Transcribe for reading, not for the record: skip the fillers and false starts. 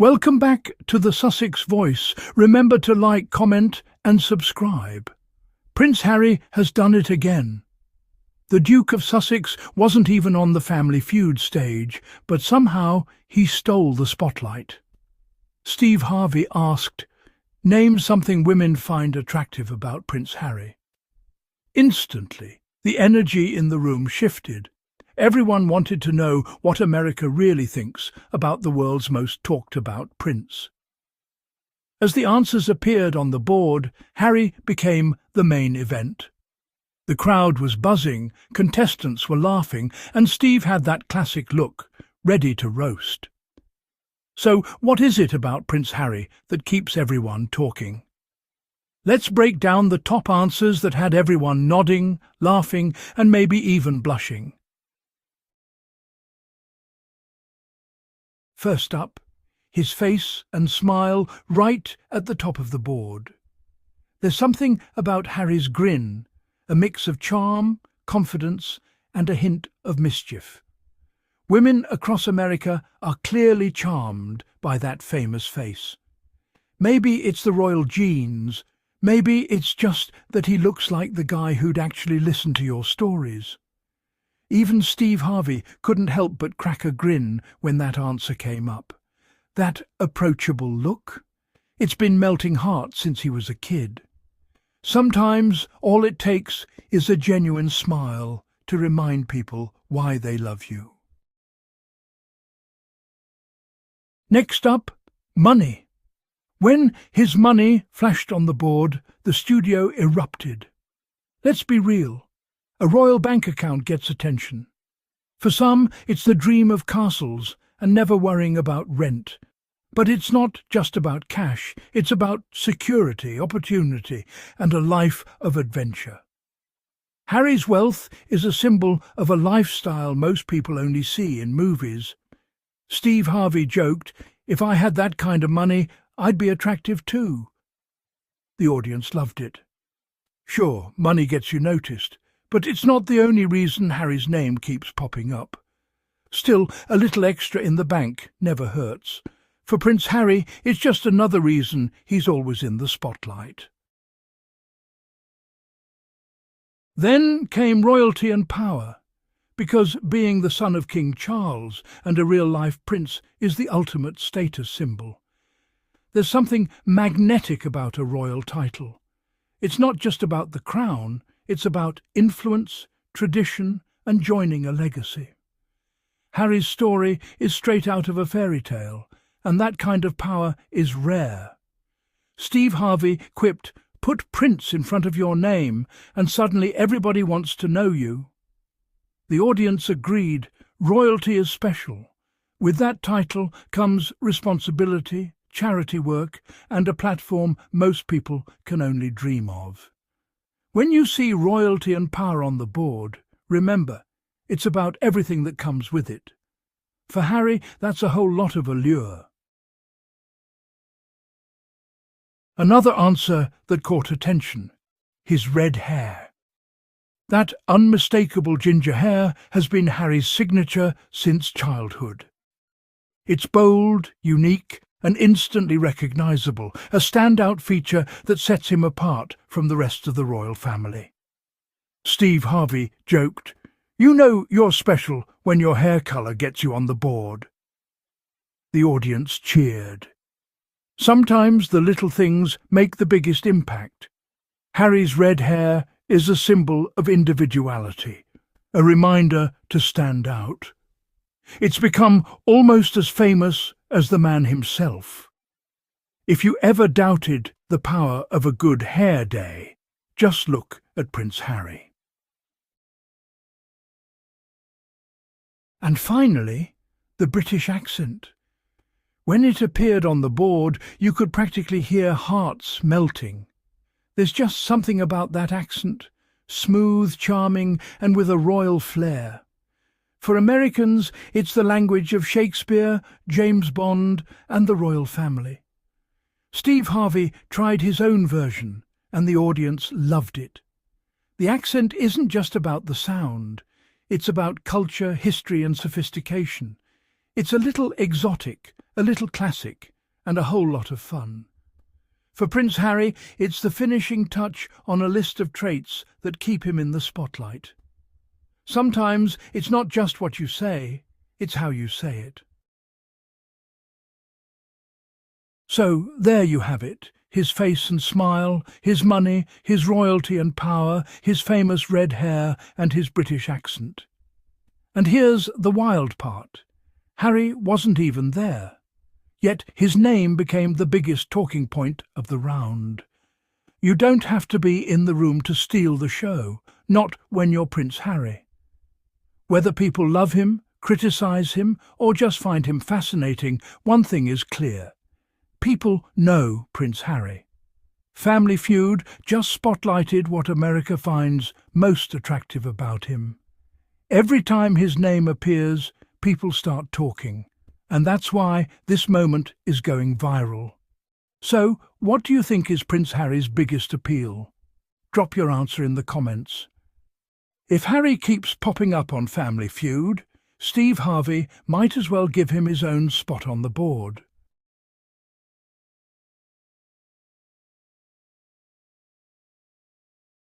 Welcome back to the Sussex Voice. Remember to like, comment and subscribe. Prince Harry has done it again. The Duke of Sussex wasn't even on the Family Feud stage, but somehow he stole the spotlight. Steve Harvey asked, "Name something women find attractive about Prince Harry." Instantly, the energy in the room shifted. Everyone wanted to know what America really thinks about the world's most talked-about prince. As the answers appeared on the board, Harry became the main event. The crowd was buzzing, contestants were laughing, and Steve had that classic look, ready to roast. So what is it about Prince Harry that keeps everyone talking? Let's break down the top answers that had everyone nodding, laughing, and maybe even blushing. First up, his face and smile right at the top of the board. There's something about Harry's grin, a mix of charm, confidence, and a hint of mischief. Women across America are clearly charmed by that famous face. Maybe it's the royal genes, maybe it's just that he looks like the guy who'd actually listen to your stories. Even Steve Harvey couldn't help but crack a grin when that answer came up. That approachable look? It's been melting hearts since he was a kid. Sometimes all it takes is a genuine smile to remind people why they love you. Next up, money. When his money flashed on the board, the studio erupted. Let's be real. A royal bank account gets attention. For some, it's the dream of castles and never worrying about rent. But it's not just about cash, it's about security, opportunity, and a life of adventure. Harry's wealth is a symbol of a lifestyle most people only see in movies. Steve Harvey joked, "If I had that kind of money, I'd be attractive too." The audience loved it. Sure, money gets you noticed, but it's not the only reason Harry's name keeps popping up. Still, a little extra in the bank never hurts. For Prince Harry, it's just another reason he's always in the spotlight. Then came royalty and power, because being the son of King Charles and a real-life prince is the ultimate status symbol. There's something magnetic about a royal title. It's not just about the crown, it's about influence, tradition, and joining a legacy. Harry's story is straight out of a fairy tale, and that kind of power is rare. Steve Harvey quipped, "Put Prince in front of your name, and suddenly everybody wants to know you." The audience agreed, royalty is special. With that title comes responsibility, charity work, and a platform most people can only dream of. When you see royalty and power on the board, remember, it's about everything that comes with it. For Harry, that's a whole lot of allure. Another answer that caught attention, his red hair. That unmistakable ginger hair has been Harry's signature since childhood. It's bold, unique, and instantly recognizable, a standout feature that sets him apart from the rest of the royal family. Steve Harvey joked, "You know you're special when your hair colour gets you on the board." The audience cheered. Sometimes the little things make the biggest impact. Harry's red hair is a symbol of individuality, a reminder to stand out. It's become almost as famous as the man himself. If you ever doubted the power of a good hair day, just look at Prince Harry. And finally, the British accent. When it appeared on the board, you could practically hear hearts melting. There's just something about that accent, smooth, charming, and with a royal flair. For Americans, it's the language of Shakespeare, James Bond, and the royal family. Steve Harvey tried his own version, and the audience loved it. The accent isn't just about the sound. It's about culture, history, and sophistication. It's a little exotic, a little classic, and a whole lot of fun. For Prince Harry, it's the finishing touch on a list of traits that keep him in the spotlight. Sometimes it's not just what you say, it's how you say it. So there you have it, his face and smile, his money, his royalty and power, his famous red hair and his British accent. And here's the wild part. Harry wasn't even there. Yet his name became the biggest talking point of the round. You don't have to be in the room to steal the show, not when you're Prince Harry. Whether people love him, criticise him, or just find him fascinating, one thing is clear. People know Prince Harry. Family Feud just spotlighted what America finds most attractive about him. Every time his name appears, people start talking, and that's why this moment is going viral. So, what do you think is Prince Harry's biggest appeal? Drop your answer in the comments. If Harry keeps popping up on Family Feud, Steve Harvey might as well give him his own spot on the board.